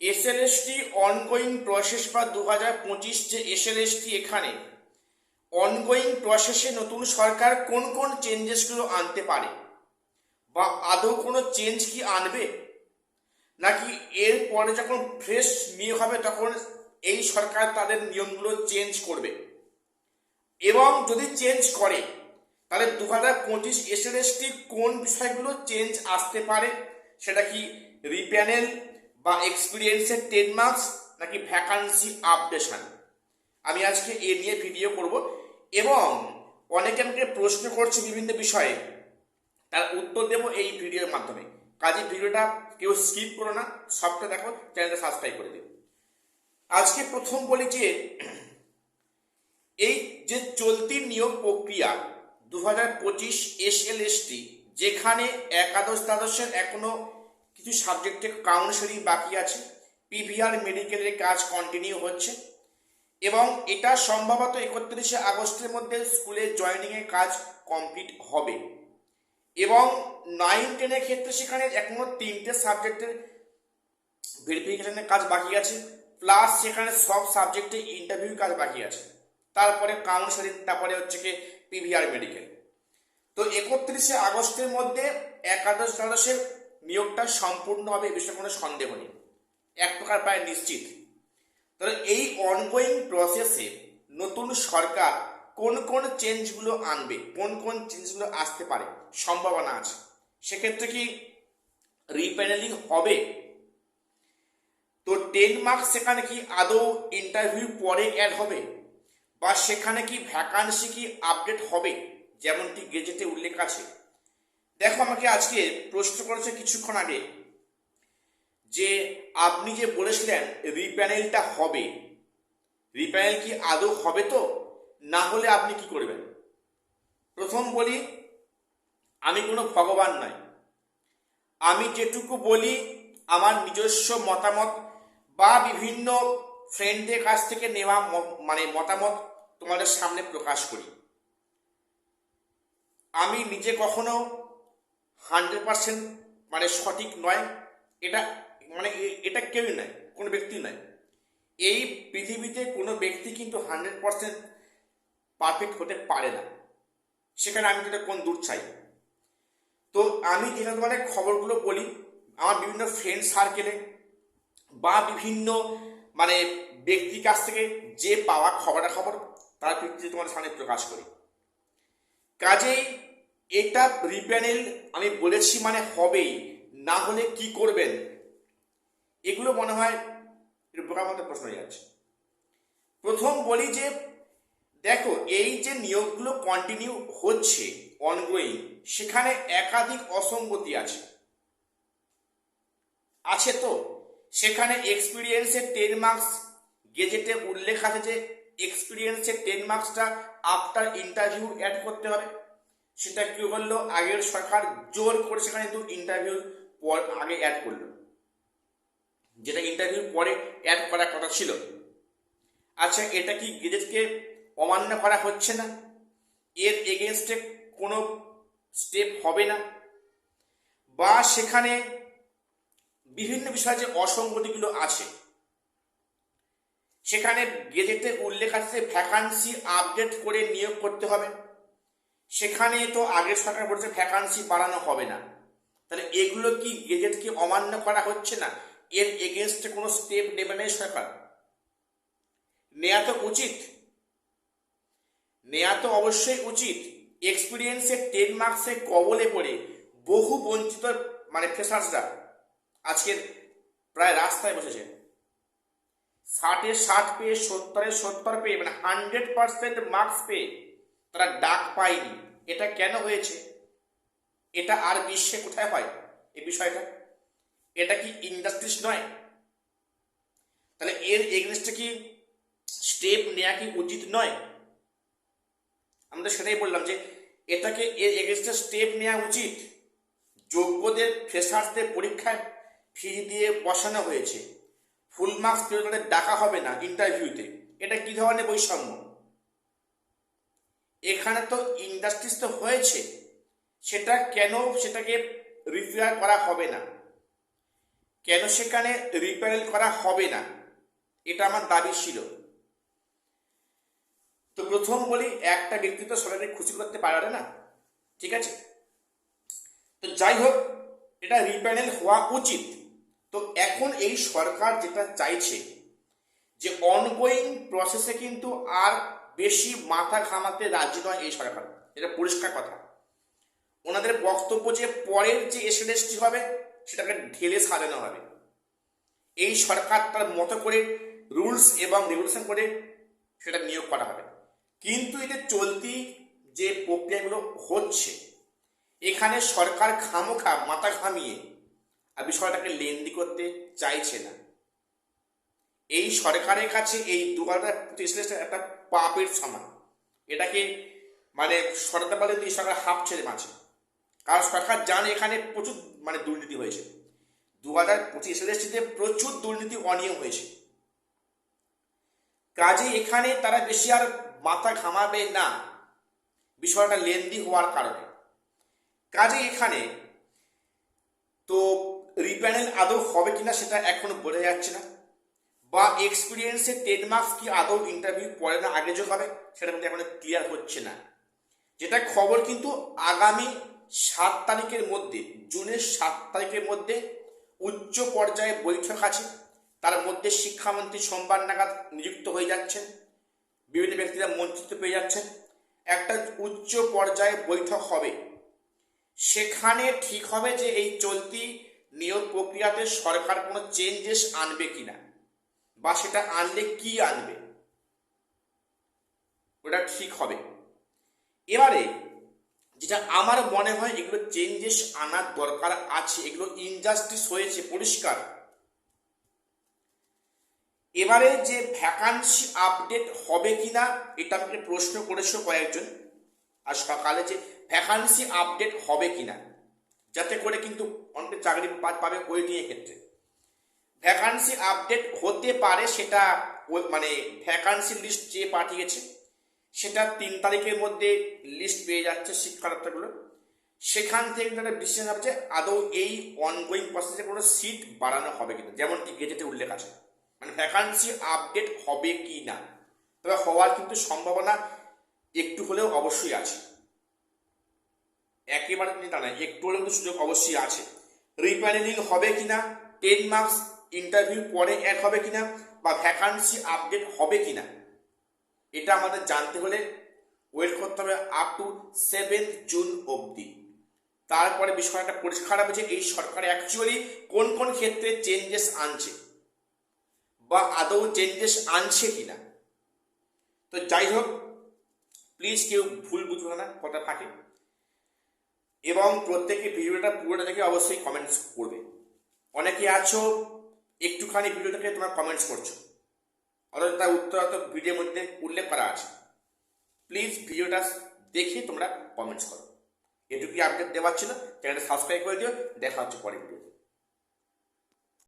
SLST ongoing process বা 2025 যে SLST, এখানে অনগোয়িং প্রসেসে নতুন সরকার কোন কোন চেঞ্জেসগুলো আনতে পারে বা আদৌ কোনো চেঞ্জ কি আনবে, নাকি এর পরে যখন ফ্রেশ নিয়োগ হবে তখন এই সরকার তাদের নিয়মগুলো চেঞ্জ করবে, এবং যদি চেঞ্জ করে তাহলে 2025 এসএলএসটি কোন বিষয়গুলো চেঞ্জ আসতে পারে, সেটা কি রিপ্যানেল বা এক্সপিরিয়েন্সের 10 মার্কস নাকি ভ্যাকান্সি আপডেশন। আমি আজকে এ নিয়ে ভিডিও করব এবং অনেকে আমাকে প্রশ্ন করছে বিভিন্ন বিষয়ে, তার উত্তর দেবো এই ভিডিওর মাধ্যমে। কাজে ভিডিওটা কেউ স্কিপ করো না, সবটা দেখো, চ্যানেলটা সাবস্ক্রাইব করে দিও। আজকে প্রথম বলি যে এই যে চলতি নিয়োগ প্রক্রিয়া 2025 এসএলএসটি, যেখানে একাদশ দ্বাদশের এখনো কিছু সাবজেক্টে কাউন্সেলিং বাকি আছে, পিভিআর মেডিকেলের কাজ কন্টিনিউ হচ্ছে এবং এটা সম্ভবত 31শে আগস্টের মধ্যে স্কুলে জয়েনিংয়ের কাজ কমপ্লিট হবে এবং 9-10 ক্ষেত্রে সেখানে এখনো 3টে সাবজেক্টের ভেরিফিকেশনের কাজ বাকি আছে, প্লাস সেখানে সব সাবজেক্টে ইন্টারভিউ কাজ বাকি আছে, তারপরে কাউন্সেলিং, তারপরে হচ্ছে কি পিভিআর মেডিকেল। তো 31শে আগস্টের মধ্যে একাদশ দ্বাদশের নিয়োগটা সম্পূর্ণ হবে, এ বিষয়ে কোনো সন্দেহ নেই, এক প্রকার প্রায় নিশ্চিত। তাহলে এই অনগোয়িং প্রসেসে নতুন সরকার কোন কোন চেঞ্জগুলো আনবে, কোন কোন চেঞ্জগুলো আসতে পারে, সম্ভাবনা আছে। সেক্ষেত্রে কি রিপ্যানেলিং হবে? তো 10 মার্কস সেখানে কি আদৌ ইন্টারভিউ পরে অ্যাড হবে, বা সেখানে কি ভ্যাকান্সি কি আপডেট হবে যেমনটি গেজেটে উল্লেখ আছে? দেখো, আমাকে আজকে প্রশ্ন করেছে কিছুক্ষণ আগে যে আপনি যে বলেছিলেন রিপ্যানেলটা হবে, রিপ্যানেল কি আদৌ হবে? তো না হলে আপনি কি করবেন? প্রথম বলি, আমি কোনো ভগবান নয়, আমি যেটুকু বলি আমার নিজস্ব মতামত বা বিভিন্ন ফ্রেন্ডদের কাছ থেকে নেওয়া মতামত তোমাদের সামনে প্রকাশ করি। আমি নিজে কখনো 100% সঠিক নয়, এটা এটা কেউই নয়, কোনো ব্যক্তি নয়। এই পৃথিবীতে কোনো ব্যক্তি কিন্তু 100% পারফেক্ট হতে পারে না, সেখানে আমি যেটা কোন দূর চাই। তো আমি যেখানে তোমাদের খবরগুলো বলি আমার বিভিন্ন ফ্রেন্ড সার্কেলে বা বিভিন্ন ব্যক্তির কাছ থেকে যে পাওয়া খবর তার ভিত্তিতে তোমাদের সামনে প্রকাশ করি। কাজেই এটা রিপ্যানেল আমি বলেছি হবেই, না হলে কি করবেন, এগুলো মনে হয় বোকার মতো প্রশ্ন হয়ে যাচ্ছে। প্রথম বলি যে দেখো, এই যে নিয়োগগুলো কন্টিনিউ হচ্ছে অনগোয়িং, সেখানে একাধিক অসঙ্গতি আছে। তো সেখানে এক্সপিরিয়েন্সের 10 মার্কস গেজেটে উল্লেখ আছে যে এক্সপিরিয়েন্সের 10 মার্কসটা আফটার ইন্টারভিউ অ্যাড করতে হবে। সেটা কি করলো, আগের সরকার জোর করে সেখানে কিন্তু ইন্টারভিউ পর আগে অ্যাড করলো, যেটা ইন্টারভিউ পরে অ্যাড করার কথা ছিল। আচ্ছা, এটা কি গেজেটকে অমান্য করা হচ্ছে না? এর এগেনস্টে কোনো স্টেপ হবে না? বা সেখানে বিভিন্ন বিষয়ে যে অসঙ্গতিগুলো আছে, সেখানে গেজেটে উল্লেখ আছে ভ্যাকান্সি আপডেট করে নিয়োগ করতে হবে, সেখানে তো আগের সরকার বলছে ভ্যাকান্সি বাড়ানো হবে না। তাহলে এগুলো কি গেজেটকে অমান্য করা হচ্ছে না? এর এগেনস্টে কোনো স্টেপ নেবে না সরকার? নেওয়া তো উচিত, নেওয়া তো অবশ্যই উচিত। এক্সপিরিয়েন্সের 10 মার্কসে কবলে পড়ে বহু বঞ্চিত ফ্রেশার্সরা আজকের প্রায় রাস্তায় বসেছে। 60-এ 60 পেয়ে, 70-এ 70 পেয়ে, 100% মার্কস পেয়ে তারা ডাক পায়নি। এটা কেন হয়েছে? এটা আর বিশ্বে কোথায় হয় এই বিষয়টা? এটা কি ইন্ডাস্ট্রিজ নয়? তাহলে এর এগেনস্টে কি স্টেপ নেওয়া কি উচিত নয়? আমরা সেটাই বললাম যে এটাকে এর এগেনস্টে স্টেপ নেওয়া উচিত। যোগ্যদের ফ্রেশার্সদের পরীক্ষায় ফি দিয়ে বসানো হয়েছে, ফুল মার্কস পেলে তাদের ডাকা হবে না ইন্টারভিউতে। এটা কি ধরনের বৈষম্য? এখানে তো ইন্ডাস্ট্রিজ তো হয়েছে, সেটা কেন সেটাকে রিফেয়ার করা হবে না? কেন সেখানে রিপ্যানেল করা হবে না, এটা আমার দাবি ছিল। তো প্রথম বলি, একটা ব্যক্তি তো সবাইকে খুশি করতে পারে না, ঠিক আছে? তো যাই হোক, এটা রিপ্যানেল হওয়া উচিত। তো এখন এই সরকার যেটা চাইছে যে অনগোয়িং প্রসেসে কিন্তু আর বেশি মাথা ঘামাতে রাজি নয় এই সরকার, এটা পরিষ্কার কথা। ওনাদের বক্তব্য যে পরের যে এসএলএসটি হবে সেটাকে ঢেলে সাজানো হবে, এই সরকার তার মতো করে রুলস এবং রেগুলেশন করে সেটা নিয়োগ করা হবে। কিন্তু এই যে চলতি যে প্রক্রিয়াগুলো হচ্ছে, এখানে সরকার খামোখা মাথা ঘামিয়ে আর বিষয়টাকে লেন্দি করতে চাইছে না। এই সরকারের কাছে এই 2025 একটা পাপের সমান। এটাকে মানে সরকার বলে এই সরকার হাফ ছেড়ে বাঁচে, কারণ সরকার জানে এখানে প্রচুর দুর্নীতি হয়েছে। 2025 প্রচুর দুর্নীতি অনিয়ম হয়েছে, কাজে এখানে তারা বেশি আর মাথা ঘামাবে না বিষয়টা লেন্দি হওয়ার কারণে। কাজে এখানে তো রিপ্যানেল আদৌ হবে কিনা সেটা এখনো বোঝা যাচ্ছে না, বা এক্সপিরিয়েন্সের 10 মার্কস কি আদৌ ইন্টারভিউ পরে না আগে যোগ হবে সেটা কিন্তু এখনো ক্লিয়ার হচ্ছে না। যেটা খবর কিন্তু আগামী 7 তারিখের মধ্যে, জুনের 7 তারিখের মধ্যে উচ্চ পর্যায়ে বৈঠক আছে। তার মধ্যে শিক্ষামন্ত্রী সোমবার নাগাদ নিযুক্ত হয়ে যাচ্ছেন, বিভিন্ন ব্যক্তিরা মন্ত্রিত্ব পেয়ে যাচ্ছেন, একটা উচ্চ পর্যায়ে বৈঠক হবে। সেখানে ঠিক হবে যে এই চলতি নিয়োগ প্রক্রিয়াতে সরকার কোনো চেঞ্জেস আনবে কিনা, বা সেটা আনলে কি আনবে, ওটা ঠিক হবে। এবারে যেটা আমার মনে হয় এগুলো চেঞ্জেস আনার দরকার আছে, এগুলো ইনজাস্টিস হয়েছে পরিষ্কার। এবারে যে ভ্যাকান্সি আপডেট হবে কিনা এটা আমাকে প্রশ্ন করেছো কয়েকজন, আর সকালে যে ভ্যাকান্সি আপডেট হবে কিনা, যাতে করে কিন্তু অনেক চাকরি পাবে ওয়েটিং এর ক্ষেত্রে। ভ্যাকান্সি আপডেট হতে পারে, সেটা মানে ভ্যাকান্সি লিস্ট যে পাঠিয়েছে সেটা 3 তারিখের মধ্যে লিস্ট পেয়ে যাচ্ছে শিক্ষার্থীগুলো। সেখান থেকে তারা ডিসিশন হবে যে আদৌ এই অনগোয়িং প্রসেসে কোনো সিট বাড়ানো হবে কিনা, যেমনটি গেজেটে উল্লেখ আছে, মানে ভ্যাকান্সি আপডেট হবে কি না। তবে হওয়ার কিন্তু সম্ভাবনা একটু হলেও অবশ্যই আছে, একেবারে তা নয়, একটু হলেও কিন্তু সুযোগ অবশ্যই আছে। রিপ্যানেলিং হবে কিনা, 10 মার্কস ইন্টারভিউ পরে অ্যাড হবে কিনা, বা ভ্যাকান্সি আপডেট হবে কিনা, এটা আমাদের জানতে হলে ওয়েট করতে হবে আপ টু 7 জুন অবধি। তারপরে বিষয়টা পরিষ্কার হবে যে এই সরকার অ্যাকচুয়ালি কোন কোন ক্ষেত্রে চেঞ্জেস আনছে, বা আদৌ চেঞ্জেস আনছে কিনা। তো যাই হোক, প্লিজ কেউ ভুল বুঝবে না কথা থাকে, এবং প্রত্যেকে ভিডিওটা পুরোটা দেখে অবশ্যই কমেন্টস করবে। অনেকে আছো একটুখানি ভিডিওটাকে তোমরা কমেন্টস করছো, অথচ তার উত্তর হয়তো ভিডিওর মধ্যে উল্লেখ করা আছে। প্লিজ ভিডিওটা দেখে তোমরা কমেন্টস করো। এটুকুই আপডেট দেওয়ার ছিল। চ্যানেলটা সাবস্ক্রাইব করে দিও। দেখা হচ্ছে পরের ভিডিও।